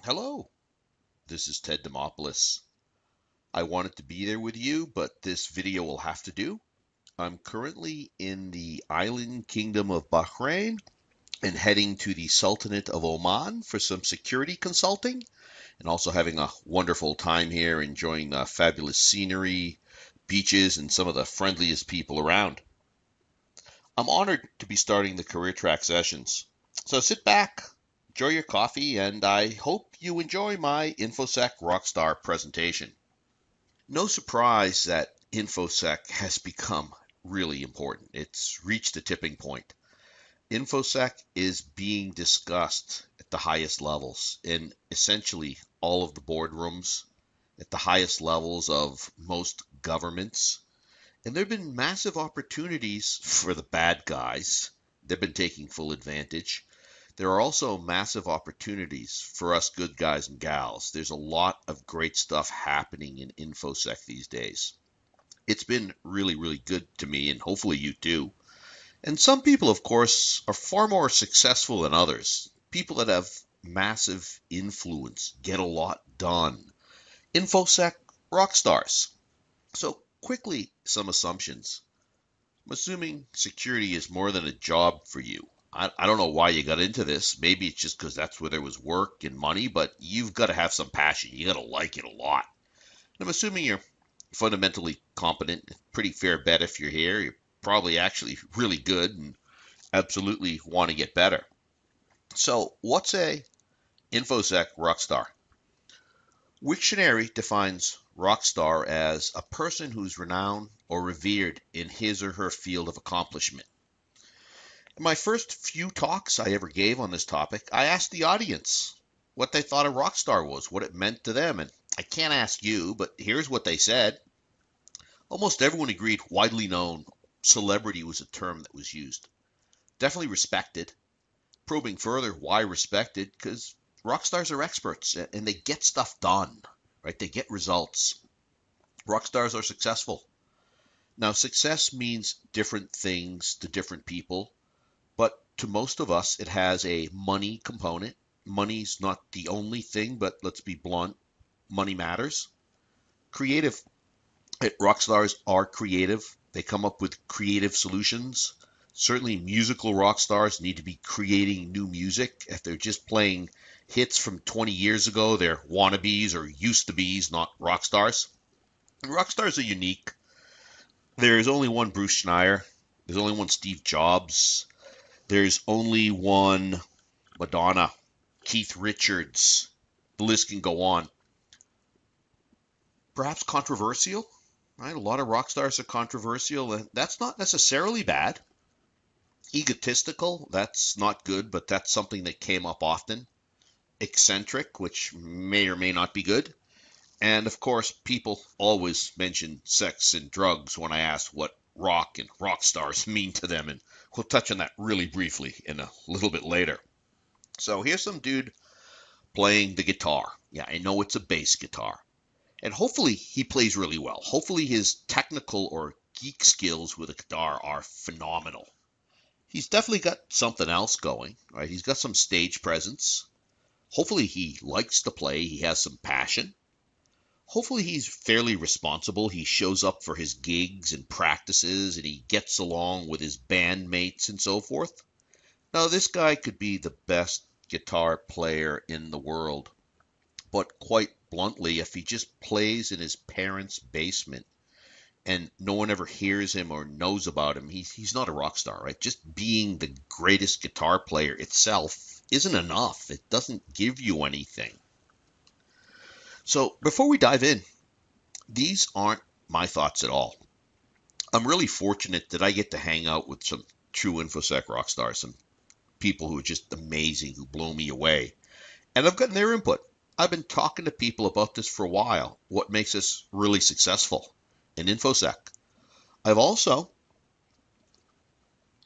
Hello, this is Ted Demopoulos. I wanted to be there with you, but this video will have to do. I'm currently in the island kingdom of Bahrain and heading to the Sultanate of Oman for some security consulting and also having a wonderful time here, enjoying the fabulous scenery, beaches, and some of the friendliest people around. I'm honored to be starting the career track sessions. So sit back, enjoy your coffee, and I hope you enjoy my Infosec Rockstar presentation. No surprise that Infosec has become really important. It's reached a tipping point. Infosec is being discussed at the highest levels in essentially all of the boardrooms, at the highest levels of most governments. And there have been massive opportunities for the bad guys. They've been taking full advantage. There are also massive opportunities for us good guys and gals. There's a lot of great stuff happening in InfoSec these days. It's been really, really good to me, and hopefully you too. And some people, of course, are far more successful than others. People that have massive influence get a lot done. InfoSec rock stars. So, quickly, some assumptions. I'm assuming security is more than a job for you. I don't know why you got into this. Maybe it's just because that's where there was work and money, but you've got to have some passion. You got to like it a lot. And I'm assuming you're fundamentally competent. Pretty fair bet if you're here. You're probably actually really good and absolutely want to get better. So, what's a InfoSec rockstar? Wiktionary defines rockstar as a person who's renowned or revered in his or her field of accomplishment. In my first few talks I ever gave on this topic, I asked the audience what they thought a rock star was, what it meant to them, and I can't ask you, but here's what they said. Almost everyone agreed widely known celebrity was a term that was used. Definitely respected. Probing further, why respected? Because rock stars are experts and they get stuff done, right? They get results. Rock stars are successful. Now, success means different things to different people. But to most of us, it has a money component. Money's not the only thing, but let's be blunt, money matters. Creative. Rock stars are creative. They come up with creative solutions. Certainly, musical rock stars need to be creating new music. If they're just playing hits from 20 years ago, they're wannabes or used to be's, not rock stars. Rock stars are unique. There's only one Bruce Schneier. There's only one Steve Jobs. There's only one Madonna, Keith Richards. The list can go on. Perhaps controversial, right? A lot of rock stars are controversial, and that's not necessarily bad. Egotistical, that's not good, but that's something that came up often. Eccentric, which may or may not be good. And of course, people always mention sex and drugs when I ask what rock and rock stars mean to them, and we'll touch on that really briefly in a little bit later. So here's some dude playing the guitar. Yeah, I know it's a bass guitar. And hopefully he plays really well. Hopefully his technical or geek skills with a guitar are phenomenal. He's definitely got something else going, right? He's got some stage presence. Hopefully he likes to play. He has some passion. Hopefully he's fairly responsible. He shows up for his gigs and practices and he gets along with his bandmates and so forth. Now, this guy could be the best guitar player in the world, but quite bluntly, if he just plays in his parents' basement and no one ever hears him or knows about him, he's not a rock star, right? Just being the greatest guitar player itself isn't enough. It doesn't give you anything. So before we dive in, these aren't my thoughts at all. I'm really fortunate that I get to hang out with some true InfoSec rock stars, some people who are just amazing, who blow me away. And I've gotten their input. I've been talking to people about this for a while, what makes us really successful in InfoSec. I've also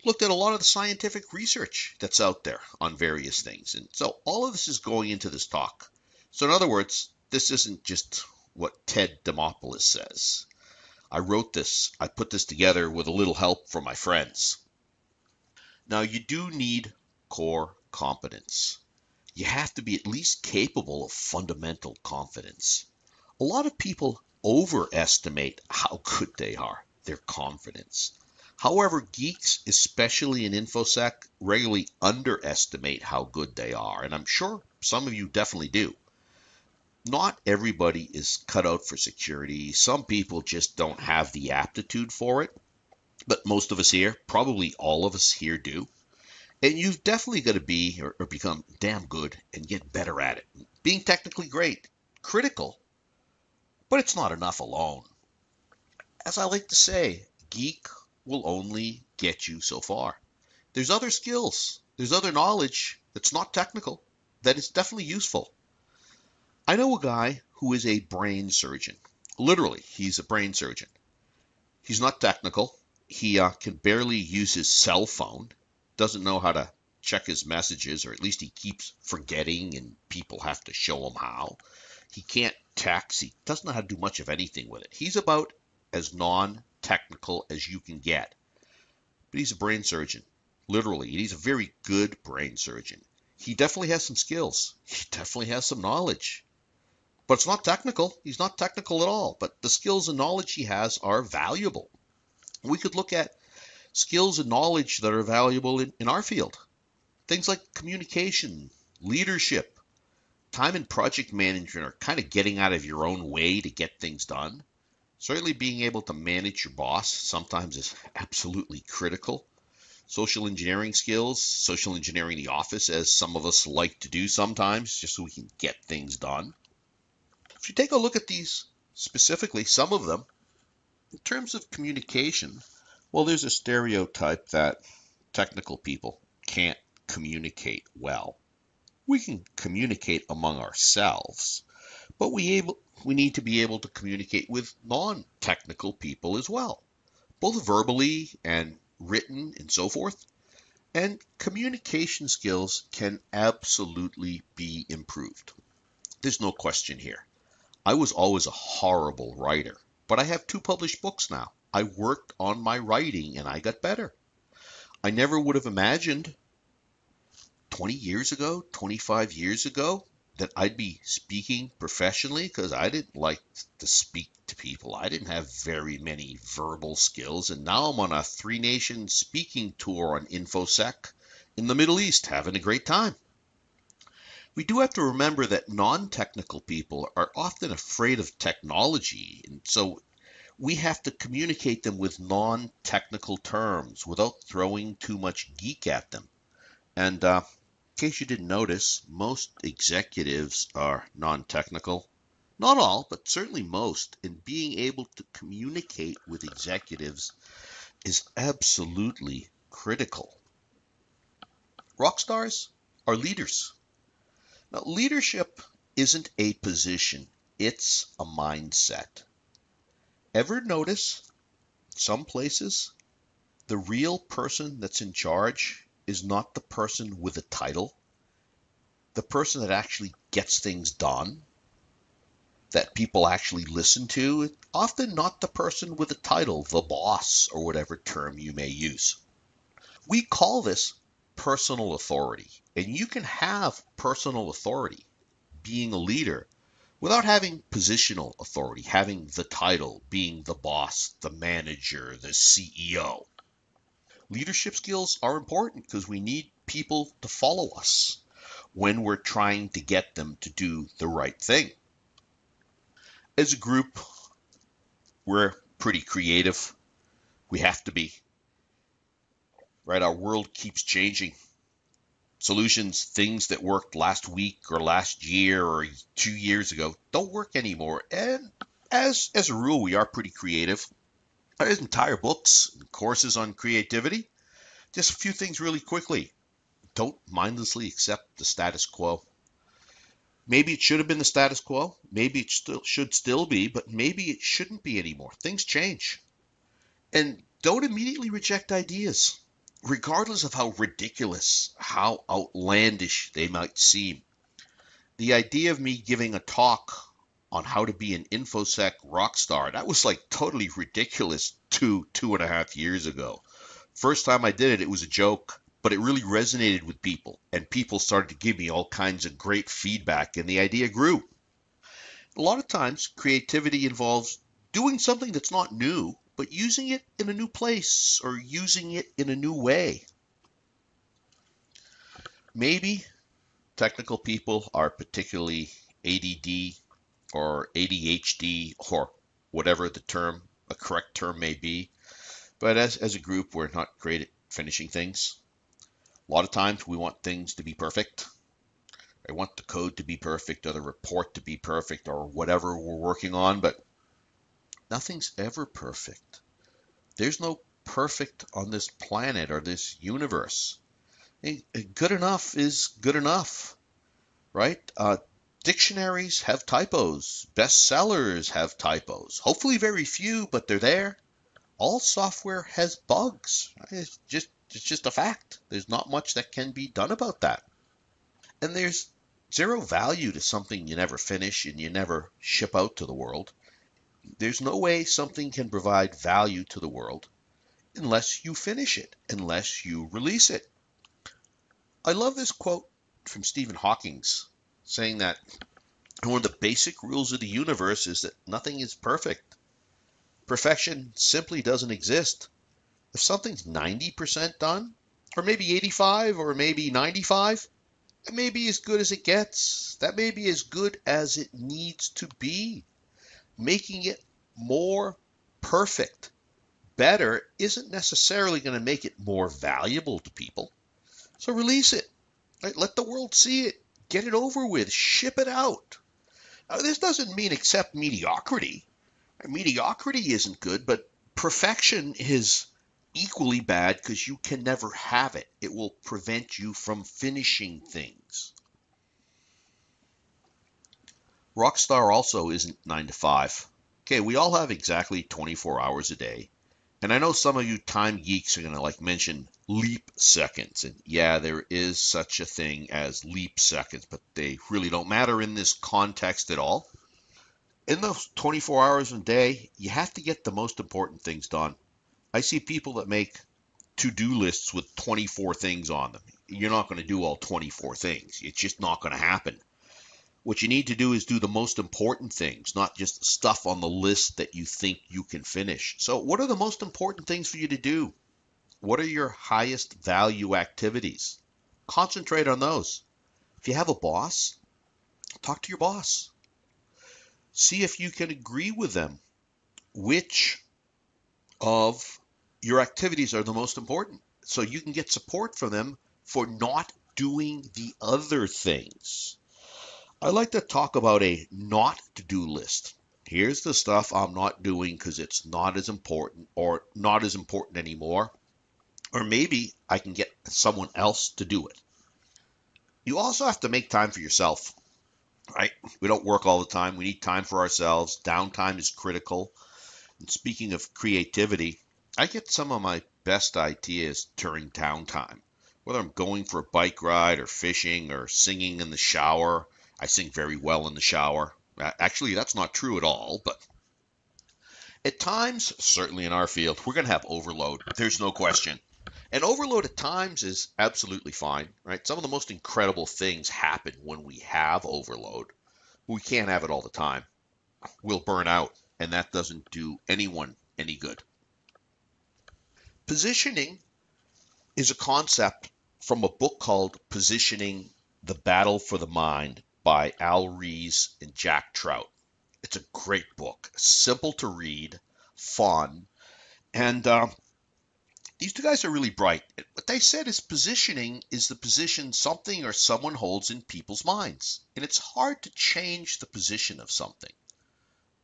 looked at a lot of the scientific research that's out there on various things. And so all of this is going into this talk. So in other words, this isn't just what Ted Demopoulos says. I wrote this, I put this together with a little help from my friends. Now you do need core competence. You have to be at least capable of fundamental confidence. A lot of people overestimate how good they are, their confidence. However, geeks, especially in InfoSec, regularly underestimate how good they are, and I'm sure some of you definitely do. Not everybody is cut out for security. Some people just don't have the aptitude for it, but most of us here, probably all of us here do. And you've definitely got to be or become damn good and get better at it. Being technically great, critical, but it's not enough alone. As I like to say, geek will only get you so far. There's other skills, there's other knowledge that's not technical that is definitely useful. I know a guy who is a brain surgeon. Literally, he's a brain surgeon. He's not technical. He can barely use his cell phone, doesn't know how to check his messages, or at least he keeps forgetting and people have to show him how. He can't text. He doesn't know how to do much of anything with it. He's about as non-technical as you can get. But he's a brain surgeon, literally. And he's a very good brain surgeon. He definitely has some skills. He definitely has some knowledge. But it's not technical. He's not technical at all. But the skills and knowledge he has are valuable. We could look at skills and knowledge that are valuable in our field. Things like communication, leadership, time and project management are kind of getting out of your own way to get things done. Certainly being able to manage your boss sometimes is absolutely critical. Social engineering skills, social engineering the office, as some of us like to do sometimes, just so we can get things done. If you take a look at these specifically, some of them, in terms of communication, well, there's a stereotype that technical people can't communicate well. We can communicate among ourselves, but we need to be able to communicate with non-technical people as well, both verbally and written and so forth. And communication skills can absolutely be improved. There's no question here. I was always a horrible writer, but I have 2 published books now. I worked on my writing and I got better. I never would have imagined 20 years ago, 25 years ago, that I'd be speaking professionally, because I didn't like to speak to people. I didn't have very many verbal skills, and now I'm on a 3-nation speaking tour on Infosec in the Middle East, having a great time. We do have to remember that non-technical people are often afraid of technology, and so we have to communicate them with non-technical terms without throwing too much geek at them. And in case you didn't notice, most executives are non-technical. Not all, but certainly most. And being able to communicate with executives is absolutely critical. Rock stars are leaders. Now, leadership isn't a position, it's a mindset. Ever notice some places the real person that's in charge is not the person with a title, the person that actually gets things done, that people actually listen to, often not the person with a title, the boss, or whatever term you may use. We call this personal authority, and you can have personal authority, being a leader, without having positional authority, having the title, being the boss, the manager, the CEO. Leadership skills are important because we need people to follow us when we're trying to get them to do the right thing. As a group, we're pretty creative. We have to be. Right? Our world keeps changing. Solutions, things that worked last week or last year or 2 years ago don't work anymore. And as a rule, we are pretty creative. There's entire books and courses on creativity. Just a few things really quickly. Don't mindlessly accept the status quo. Maybe it should have been the status quo. Maybe it should still be, but maybe it shouldn't be anymore. Things change. And don't immediately reject ideas, regardless of how ridiculous, how outlandish they might seem. The idea of me giving a talk on how to be an InfoSec rock star, that was like totally ridiculous 2.5 years ago. First time I did it, it was a joke. but it really resonated with people, and people started to give me all kinds of great feedback, and the idea grew. A lot of times, creativity involves doing something that's not new, but using it in a new place or using it in a new way. Maybe technical people are particularly ADD or ADHD or whatever a correct term may be. But as a group, we're not great at finishing things. A lot of times we want things to be perfect. I want the code to be perfect or the report to be perfect or whatever we're working on, but nothing's ever perfect. There's no perfect on this planet or this universe. Good enough is good enough, right? Dictionaries have typos. Bestsellers have typos. Hopefully very few, but they're there. All software has bugs. It's just a fact. There's not much that can be done about that. And there's zero value to something you never finish and you never ship out to the world. There's no way something can provide value to the world unless you finish it, unless you release it. I love this quote from Stephen Hawking saying that one of the basic rules of the universe is that nothing is perfect. Perfection simply doesn't exist. If something's 90% done, or maybe 85, or maybe 95, that may be as good as it gets. That may be as good as it needs to be. Making it more perfect, better, isn't necessarily going to make it more valuable to people. So release it. Right? Let the world see it. Get it over with. Ship it out. Now, this doesn't mean accept mediocrity. Mediocrity isn't good, but perfection is equally bad because you can never have it. It will prevent you from finishing things. Rockstar also isn't 9 to 5. Okay, we all have exactly 24 hours a day. And I know some of you time geeks are going to mention leap seconds. And yeah, there is such a thing as leap seconds, but they really don't matter in this context at all. In those 24 hours a day, you have to get the most important things done. I see people that make to-do lists with 24 things on them. You're not going to do all 24 things. It's just not going to happen. What you need to do is do the most important things, not just stuff on the list that you think you can finish. So what are the most important things for you to do? What are your highest value activities? Concentrate on those. If you have a boss, talk to your boss. See if you can agree with them. Which of your activities are the most important? So you can get support from them for not doing the other things. I like to talk about a not to-do list. Here's the stuff I'm not doing because it's not as important or not as important anymore. Or maybe I can get someone else to do it. You also have to make time for yourself, right? We don't work all the time. We need time for ourselves. Downtime is critical. And speaking of creativity, I get some of my best ideas during downtime. Whether I'm going for a bike ride or fishing or singing in the shower. I sing very well in the shower. Actually, that's not true at all, but at times, certainly in our field, we're going to have overload. There's no question. And overload at times is absolutely fine, right? Some of the most incredible things happen when we have overload. We can't have it all the time. We'll burn out, and that doesn't do anyone any good. Positioning is a concept from a book called Positioning: The Battle for the Mind by Al Ries and Jack Trout. It's a great book, simple to read, fun, and these two guys are really bright. What they said is positioning is the position something or someone holds in people's minds, and it's hard to change the position of something.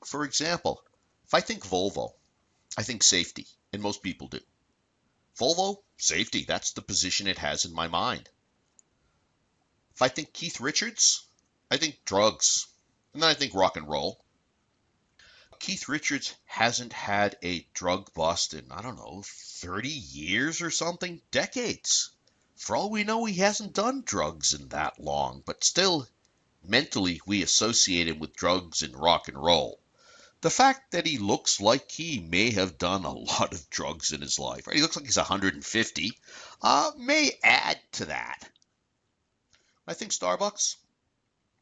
For example, if I think Volvo, I think safety, and most people do. Volvo, safety, that's the position it has in my mind. If I think Keith Richards, I think drugs, and then I think rock and roll. Keith Richards hasn't had a drug bust in, 30 years or something, decades. For all we know, he hasn't done drugs in that long, but still, mentally, we associate him with drugs and rock and roll. The fact that he looks like he may have done a lot of drugs in his life, right? He looks like he's 150, may add to that. I think Starbucks,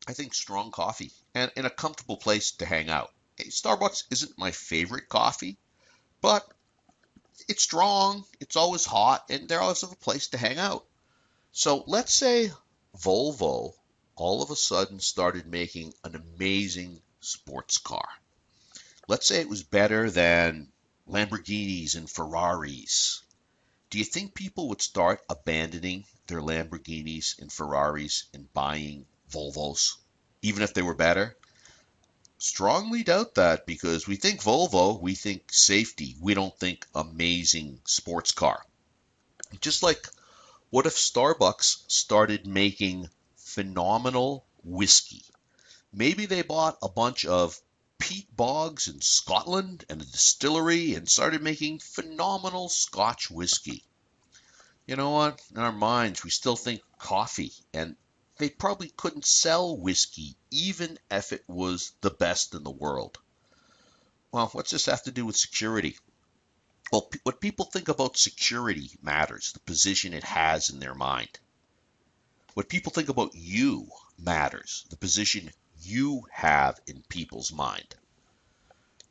I think strong coffee and in a comfortable place to hang out. Hey, Starbucks isn't my favorite coffee, but it's strong, it's always hot, and they're always a place to hang out. So let's say Volvo all of a sudden started making an amazing sports car. Let's say it was better than Lamborghinis and Ferraris. Do you think people would start abandoning their Lamborghinis and Ferraris and buying Volvos, even if they were better? Strongly doubt that because we think Volvo, we think safety. We don't think amazing sports car. Just like what if Starbucks started making phenomenal whiskey? Maybe they bought a bunch of peat bogs in Scotland and a distillery and started making phenomenal Scotch whiskey. You know what? In our minds, we still think coffee, and they probably couldn't sell whiskey even if it was the best in the world. Well, what's this have to do with security? Well, what people think about security matters, the position it has in their mind. What people think about you matters, the position you have in people's mind.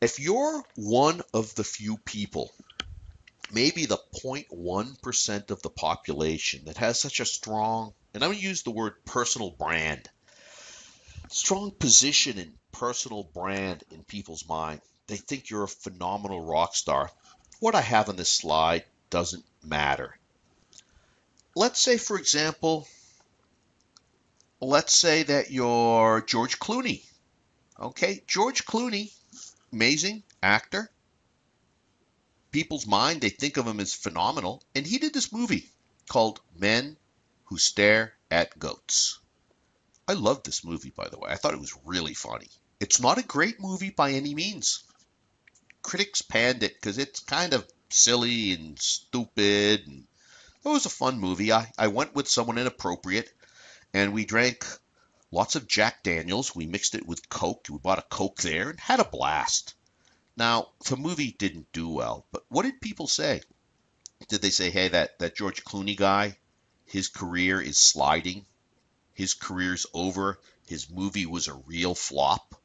If you're one of the few people, maybe the 0.1% of the population that has such a strong, and I'm going to use the word personal brand, strong position and personal brand in people's mind, they think you're a phenomenal rock star. What I have on this slide doesn't matter. Let's say, for example, let's say that you're George Clooney. Okay, George Clooney, amazing actor. People's mind, they think of him as phenomenal. And he did this movie called Men Who Stare at Goats. I loved this movie, by the way. I thought it was really funny. It's not a great movie by any means. Critics panned it because it's kind of silly and stupid. And it was a fun movie. I went with someone inappropriate, and we drank lots of Jack Daniels. We mixed it with Coke. We bought a Coke there and had a blast. Now, the movie didn't do well, but what did people say? Did they say, hey, that George Clooney guy, his career is sliding? His career's over? His movie was a real flop?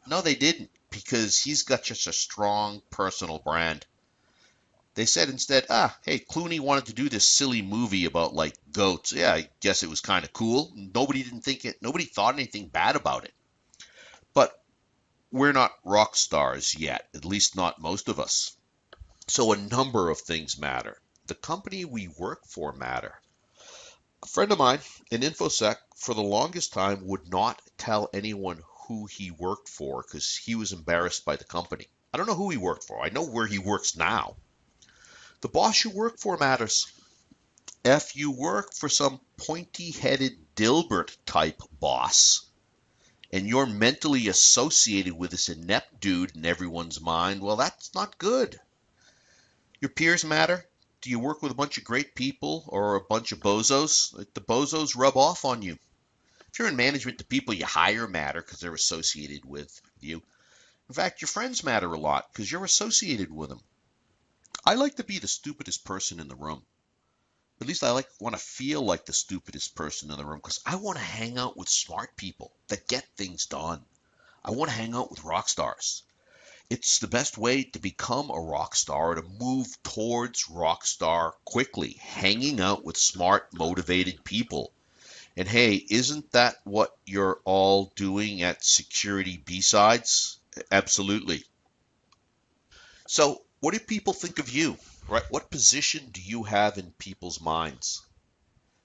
No, they didn't, because he's got just a strong personal brand. They said instead, hey, Clooney wanted to do this silly movie about like goats. Yeah, I guess it was kind of cool. Nobody thought anything bad about it. But we're not rock stars yet, at least not most of us. So a number of things matter. The company we work for matter. A friend of mine in Infosec for the longest time would not tell anyone who he worked for because he was embarrassed by the company. I don't know who he worked for. I know where he works now. The boss you work for matters. If you work for some pointy-headed Dilbert type boss, and you're mentally associated with this inept dude in everyone's mind, well, that's not good. Your peers matter. Do you work with a bunch of great people or a bunch of bozos? Like the bozos rub off on you. If you're in management, the people you hire matter because they're associated with you. In fact, your friends matter a lot because you're associated with them. I like to be the stupidest person in the room. At least I want to feel like the stupidest person in the room because I want to hang out with smart people that get things done. I want to hang out with rock stars. It's the best way to become a rock star, to move towards rock star quickly, hanging out with smart, motivated people. And hey, isn't that what you're all doing at Security BSides? Absolutely. So what do people think of you? Right? What position do you have in people's minds?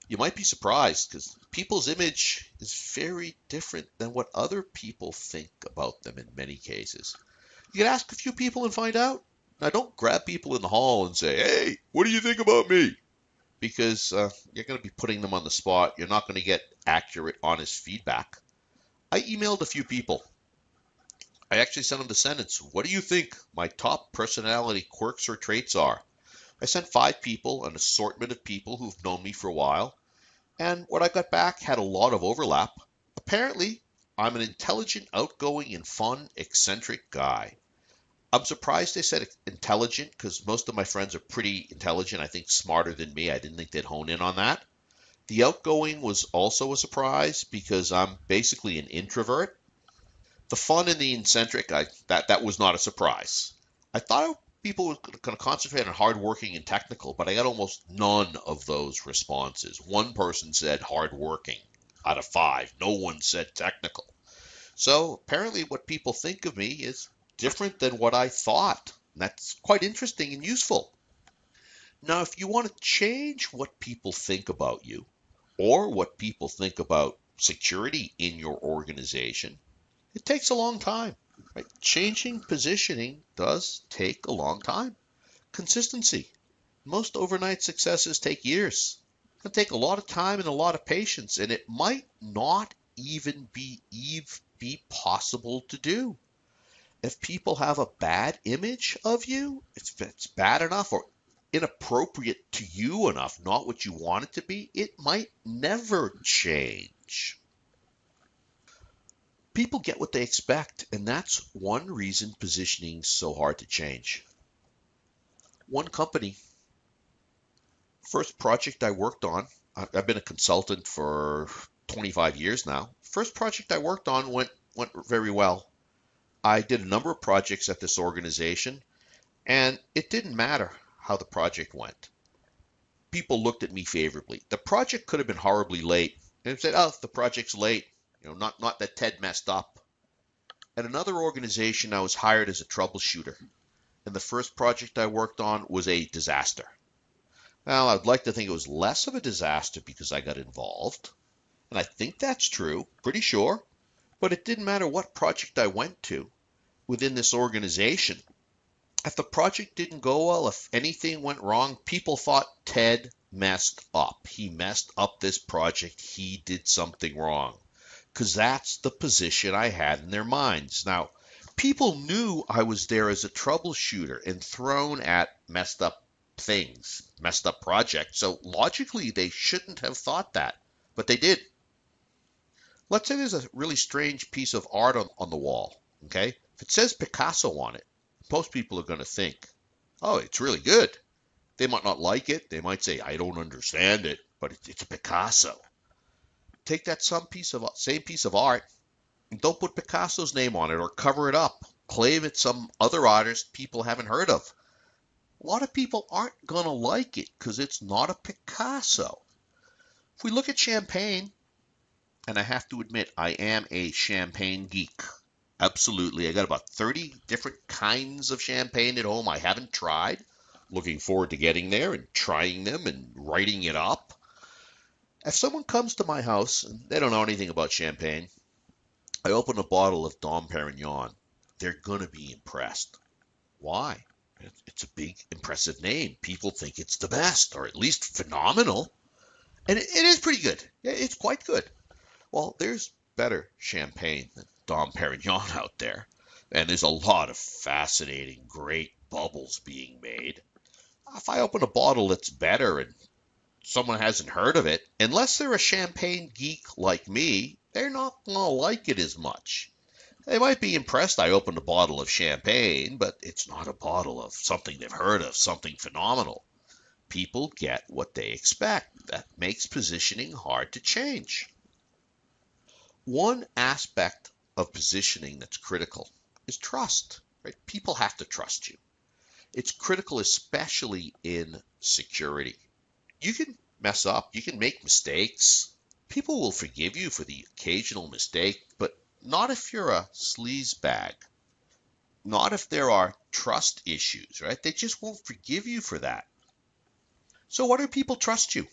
You might be surprised because people's image is very different than what other people think about them in many cases. You can ask a few people and find out. Now, don't grab people in the hall and say, hey, what do you think about me? Because you're going to be putting them on the spot. You're not going to get accurate, honest feedback. I emailed a few people. I actually sent them the sentence, what do you think my top personality quirks or traits are? I sent 5 people, an assortment of people who've known me for a while, and what I got back had a lot of overlap. Apparently, I'm an intelligent, outgoing, and fun, eccentric guy. I'm surprised they said intelligent because most of my friends are pretty intelligent. I think smarter than me. I didn't think they'd hone in on that. The outgoing was also a surprise because I'm basically an introvert. The fun and the eccentric, that was not a surprise. I thought people were going to concentrate on hardworking and technical, but I got almost none of those responses. One person said hardworking out of five. No one said technical. So apparently, what people think of me is different than what I thought. That's quite interesting and useful. Now, if you want to change what people think about you or what people think about security in your organization, it takes a long time. Right? Changing positioning does take a long time. Consistency. Most overnight successes take years. It can take a lot of time and a lot of patience, and it might not even be possible to do. If people have a bad image of you, if it's bad enough or inappropriate to you enough, not what you want it to be, it might never change. People get what they expect, and that's one reason positioning is so hard to change. One company, first project I worked on, I've been a consultant for 25 years now. First project I worked on went very well. I did a number of projects at this organization, and it didn't matter how the project went. People looked at me favorably. The project could have been horribly late, and said, "Oh, the project's late. Not that Ted messed up." At another organization, I was hired as a troubleshooter, and the first project I worked on was a disaster. Well, I'd like to think it was less of a disaster because I got involved, and I think that's true, pretty sure, but it didn't matter what project I went to within this organization. If the project didn't go well, if anything went wrong, people thought Ted messed up. He messed up this project. He did something wrong. Because that's the position I had in their minds. Now, people knew I was there as a troubleshooter and thrown at messed up things, messed up projects. So logically, they shouldn't have thought that, but they did. Let's say there's a really strange piece of art on the wall, okay? If it says Picasso on it, most people are going to think, oh, it's really good. They might not like it. They might say, I don't understand it, but it's a Picasso. Take that same piece of art and don't put Picasso's name on it or cover it up. Claim it's some other artist people haven't heard of. A lot of people aren't going to like it because it's not a Picasso. If we look at champagne, and I have to admit, I am a champagne geek. Absolutely. I got about 30 different kinds of champagne at home I haven't tried. Looking forward to getting there and trying them and writing it up. If someone comes to my house and they don't know anything about champagne, I open a bottle of Dom Perignon. They're going to be impressed. Why? It's a big, impressive name. People think it's the best, or at least phenomenal. And it is pretty good. It's quite good. Well, there's better champagne than Dom Perignon out there. And there's a lot of fascinating, great bubbles being made. If I open a bottle that's better and someone hasn't heard of it, unless they're a champagne geek like me, they're not going to like it as much. They might be impressed I opened a bottle of champagne, but it's not a bottle of something they've heard of, something phenomenal. People get what they expect. That makes positioning hard to change. One aspect of positioning that's critical is trust. Right? People have to trust you. It's critical, especially in security. You can mess up, you can make mistakes. People will forgive you for the occasional mistake, but not if you're a sleazebag. Not if there are trust issues, right? They just won't forgive you for that. So why do people trust you?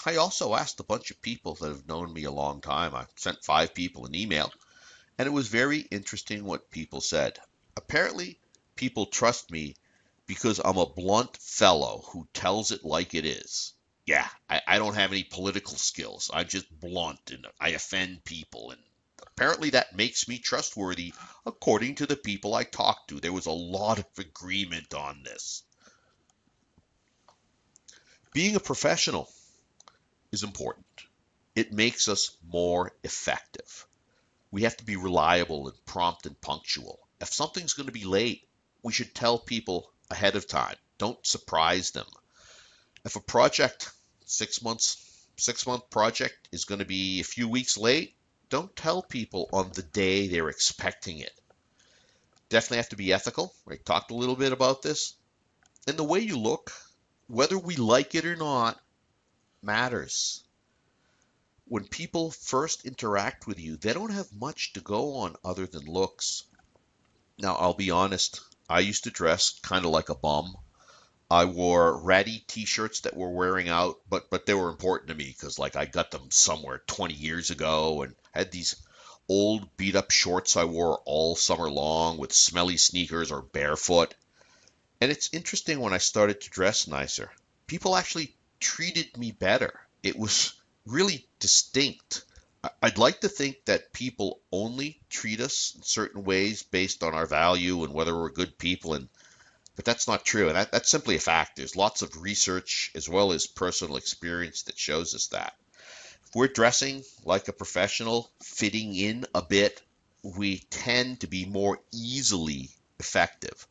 I also asked a bunch of people that have known me a long time. I sent 5 people an email, and it was very interesting what people said. Apparently, people trust me because I'm a blunt fellow who tells it like it is. Yeah, I don't have any political skills. I'm just blunt and I offend people. And apparently that makes me trustworthy, according to the people I talked to. There was a lot of agreement on this. Being a professional is important. It makes us more effective. We have to be reliable and prompt and punctual. If something's going to be late, we should tell people ahead of time. Don't surprise them. If a project, 6 month project is going to be a few weeks late, don't tell people on the day they're expecting it. Definitely have to be ethical. I talked a little bit about this. And the way you look, whether we like it or not, matters. When people first interact with you, they don't have much to go on other than looks. Now, I'll be honest, I used to dress kind of like a bum. I wore ratty t-shirts that were wearing out, but they were important to me because like I got them somewhere 20 years ago, and had these old beat up shorts I wore all summer long with smelly sneakers or barefoot. And it's interesting, when I started to dress nicer, people actually treated me better. It was really distinct. I'd like to think that people only treat us in certain ways based on our value and whether we're good people, but that's not true. And that's simply a fact. There's lots of research as well as personal experience that shows us that. If we're dressing like a professional, fitting in a bit, we tend to be more easily effective.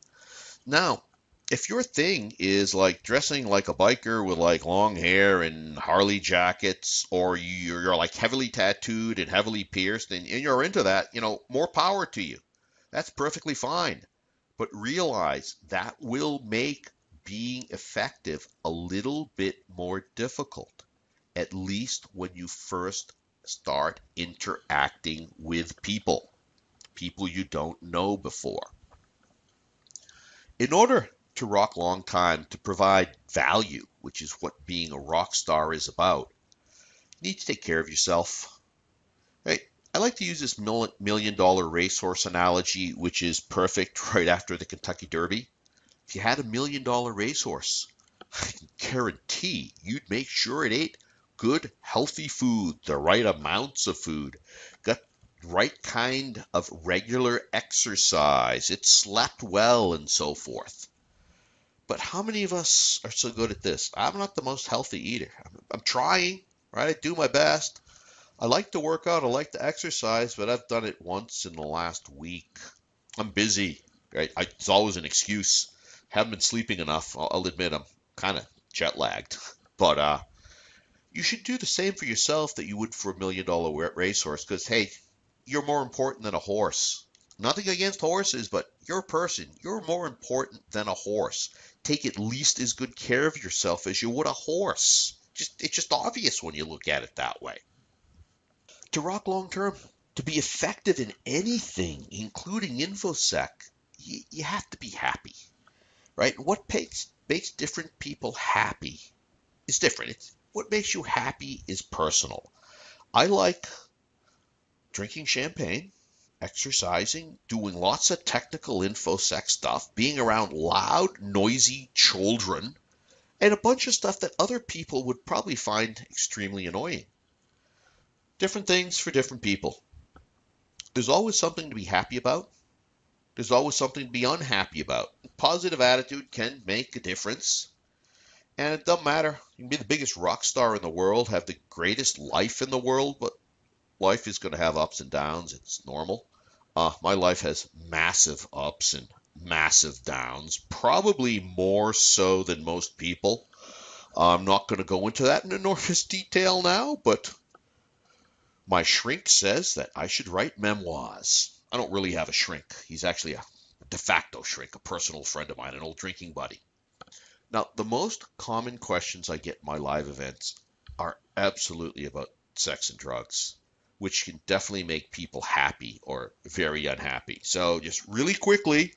Now, if your thing is like dressing like a biker with like long hair and Harley jackets, or you're like heavily tattooed and heavily pierced, and you're into that, more power to you. That's perfectly fine. But realize that will make being effective a little bit more difficult, at least when you first start interacting with people you don't know before. In order to rock long time, to provide value, which is what being a rock star is about, you need to take care of yourself. Right? I like to use this $1 million racehorse analogy, which is perfect right after the Kentucky Derby. If you had $1 million racehorse, I can guarantee you'd make sure it ate good, healthy food, the right amounts of food, got right kind of regular exercise, it slept well, and so forth. But how many of us are so good at this? I'm not the most healthy eater. I'm trying, right? I do my best. I like to work out. I like to exercise, but I've done it once in the last week. I'm busy, right? It's always an excuse. Haven't been sleeping enough. I'll admit I'm kind of jet lagged. But you should do the same for yourself that you would for $1 million racehorse, because, hey, you're more important than a horse. Nothing against horses, but you're a person. You're more important than a horse. Take at least as good care of yourself as you would a horse. It's just obvious when you look at it that way. To rock long term, to be effective in anything, including Infosec, you have to be happy, right? What makes different people happy is different. What makes you happy is personal. I like drinking champagne, exercising, doing lots of technical Infosec stuff, being around loud, noisy children, and a bunch of stuff that other people would probably find extremely annoying. Different things for different people. There's always something to be happy about. There's always something to be unhappy about. Positive attitude can make a difference. And it doesn't matter. You can be the biggest rock star in the world, have the greatest life in the world, but life is going to have ups and downs. It's normal. My life has massive ups and massive downs, probably more so than most people. I'm not going to go into that in enormous detail now, but my shrink says that I should write memoirs. I don't really have a shrink. He's actually a de facto shrink, a personal friend of mine, an old drinking buddy. Now, the most common questions I get in my live events are absolutely about sex and drugs, which can definitely make people happy or very unhappy. So just really quickly,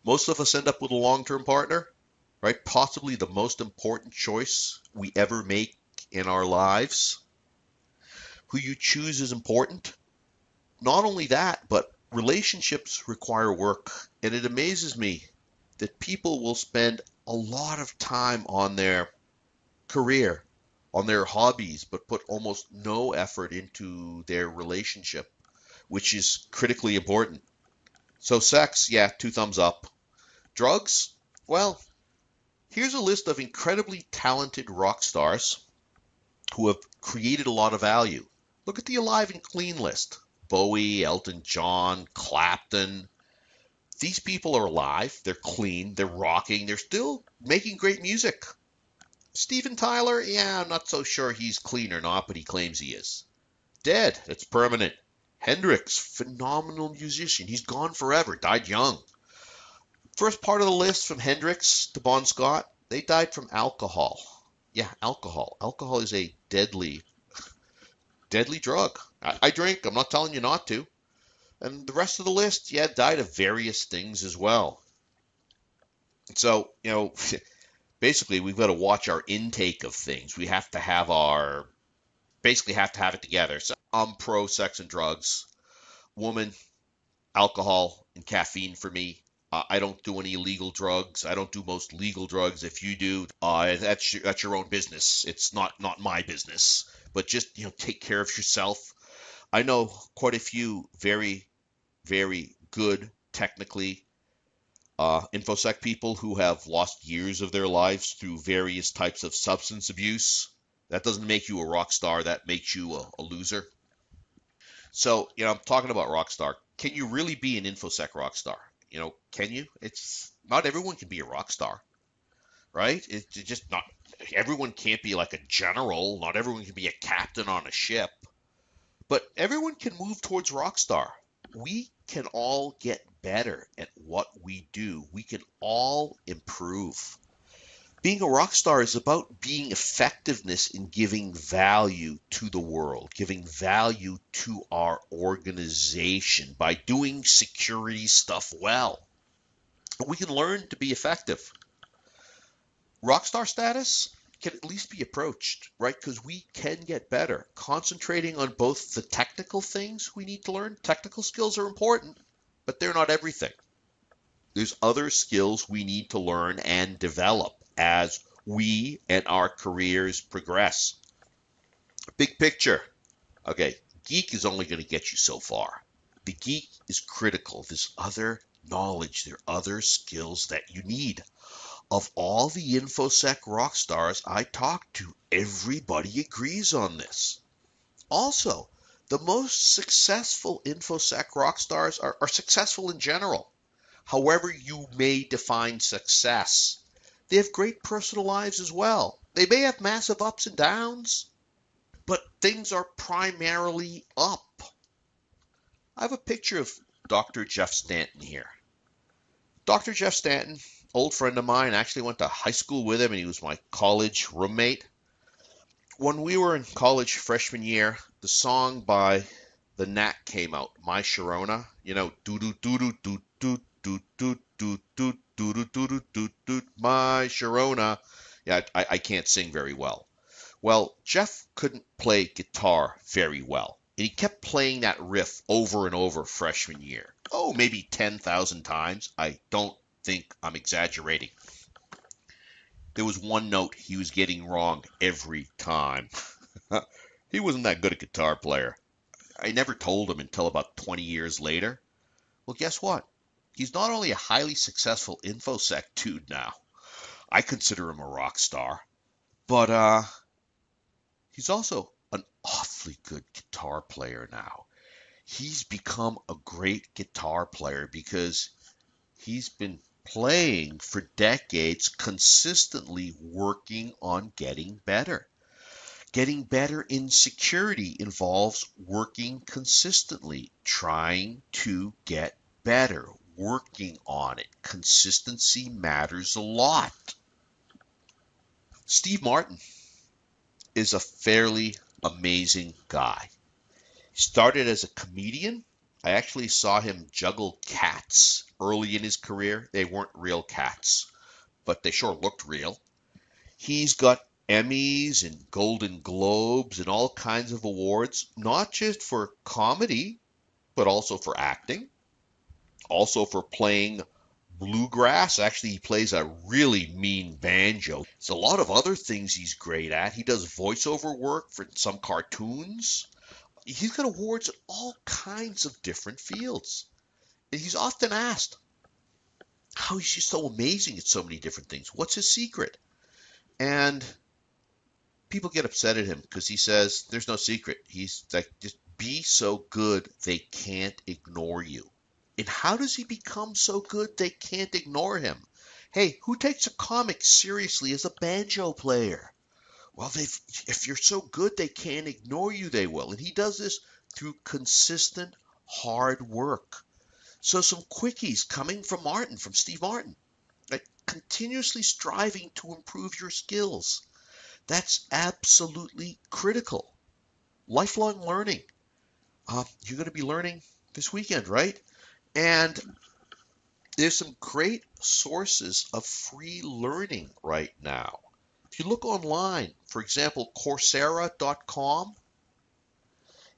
most of us end up with a long-term partner, right? Possibly the most important choice we ever make in our lives. Who you choose is important. Not only that, but relationships require work. And it amazes me that people will spend a lot of time on their career, on their hobbies, but put almost no effort into their relationship, which is critically important. So sex, yeah, 2 thumbs up. Drugs? Well, here's a list of incredibly talented rock stars who have created a lot of value. Look at the Alive and Clean list. Bowie, Elton John, Clapton. These people are alive. They're clean. They're rocking. They're still making great music. Steven Tyler, yeah, I'm not so sure he's clean or not, but he claims he is. Dead. It's permanent. Hendrix, phenomenal musician. He's gone forever. Died young. First part of the list from Hendrix to Bon Scott, they died from alcohol. Yeah, alcohol. Alcohol is a deadly, deadly drug. I drink. I'm not telling you not to. And the rest of the list, yeah, died of various things as well. So, basically we've got to watch our intake of things. We have to have basically have to have it together. So I'm pro sex and drugs. Woman, alcohol, and caffeine for me. I don't do any illegal drugs. I don't do most legal drugs. If you do, that's your own business. It's not my business. But just take care of yourself. I know quite a few very, very good technically Infosec people who have lost years of their lives through various types of substance abuse. That doesn't make you a rock star. That makes you a loser. So, I'm talking about rock star. Can you really be an Infosec rock star? Can you? It's not everyone can be a rock star, right? It's just not everyone can't be like a general. Not everyone can be a captain on a ship, but everyone can move towards rock star. We can all get better at what we do. We can all improve. Being a rock star is about being effectiveness in giving value to the world, giving value to our organization by doing security stuff well. We can learn to be effective. Rockstar status can at least be approached, right? Because we can get better. Concentrating on both the technical things we need to learn. Technical skills are important, but they're not everything. There's other skills we need to learn and develop as we and our careers progress. Big picture. Okay, geek is only going to get you so far. The geek is critical. There's other knowledge, there are other skills that you need. Of all the InfoSec rock stars I talk to, everybody agrees on this. Also, the most successful InfoSec rock stars are successful in general. However you may define success. They have great personal lives as well. They may have massive ups and downs, but things are primarily up. I have a picture of Dr. Jeff Stanton here. Dr. Jeff Stanton, old friend of mine, actually went to high school with him, and he was my college roommate. When we were in college freshman year, the song by the Knack came out, My Sharona. My Sharona. Yeah, I can't sing very well. Well, Jeff couldn't play guitar very well, and he kept playing that riff over and over freshman year. Oh, maybe 10,000 times. I don't think I'm exaggerating. There was one note he was getting wrong every time. He wasn't that good a guitar player. I never told him until about 20 years later. Well, guess what? He's not only a highly successful InfoSec dude now. I consider him a rock star. But he's also an awfully good guitar player now. He's become a great guitar player because he's been playing for decades, consistently working on getting better. Getting better in security involves working consistently, trying to get better, working on it. Consistency matters a lot. Steve Martin is a fairly amazing guy. He started as a comedian. I actually saw him juggle cats early in his career. They weren't real cats, but they sure looked real. He's got Emmys and Golden Globes and all kinds of awards, not just for comedy, but also for acting, also for playing bluegrass. Actually, he plays a really mean banjo. There's a lot of other things he's great at. He does voiceover work for some cartoons. He's got awards in all kinds of different fields. And he's often asked how he's just so amazing at so many different things. What's his secret? And people get upset at him because he says there's no secret. He's like, just be so good they can't ignore you. And how does he become so good they can't ignore him? Hey, who takes a comic seriously as a banjo player? Well, if you're so good they can't ignore you, they will. And he does this through consistent hard work. So some quickies coming from Martin, from Steve Martin. Right? Continuously striving to improve your skills. That's absolutely critical. Lifelong learning. You're going to be learning this weekend, right? And there's some great sources of free learning right now. If you look online, for example, Coursera.com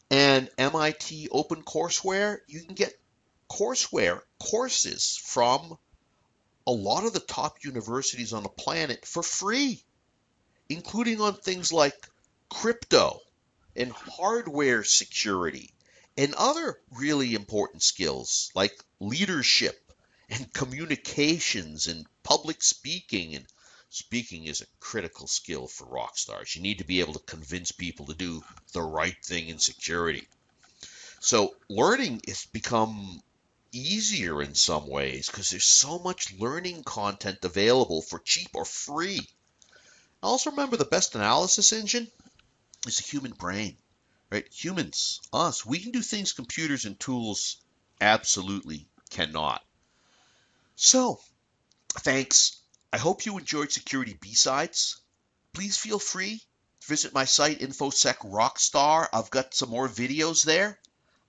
and MIT OpenCourseWare, you can get courseware courses from a lot of the top universities on the planet for free, including on things like crypto and hardware security and other really important skills like leadership and communications and public speaking. And speaking is a critical skill for rock stars. You need to be able to convince people to do the right thing in security. So learning has become easier in some ways because there's so much learning content available for cheap or free. Also remember, the best analysis engine is the human brain, right? Humans, us, we can do things computers and tools absolutely cannot. So, thanks. I hope you enjoyed Security BSides. Please feel free to visit my site, Infosec Rockstar. I've got some more videos there.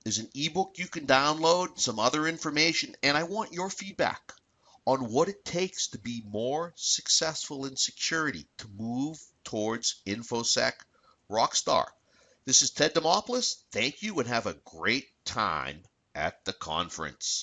There's an ebook you can download, some other information, and I want your feedback on what it takes to be more successful in security, to move towards Infosec Rockstar. This is Ted Demopoulos. Thank you and have a great time at the conference.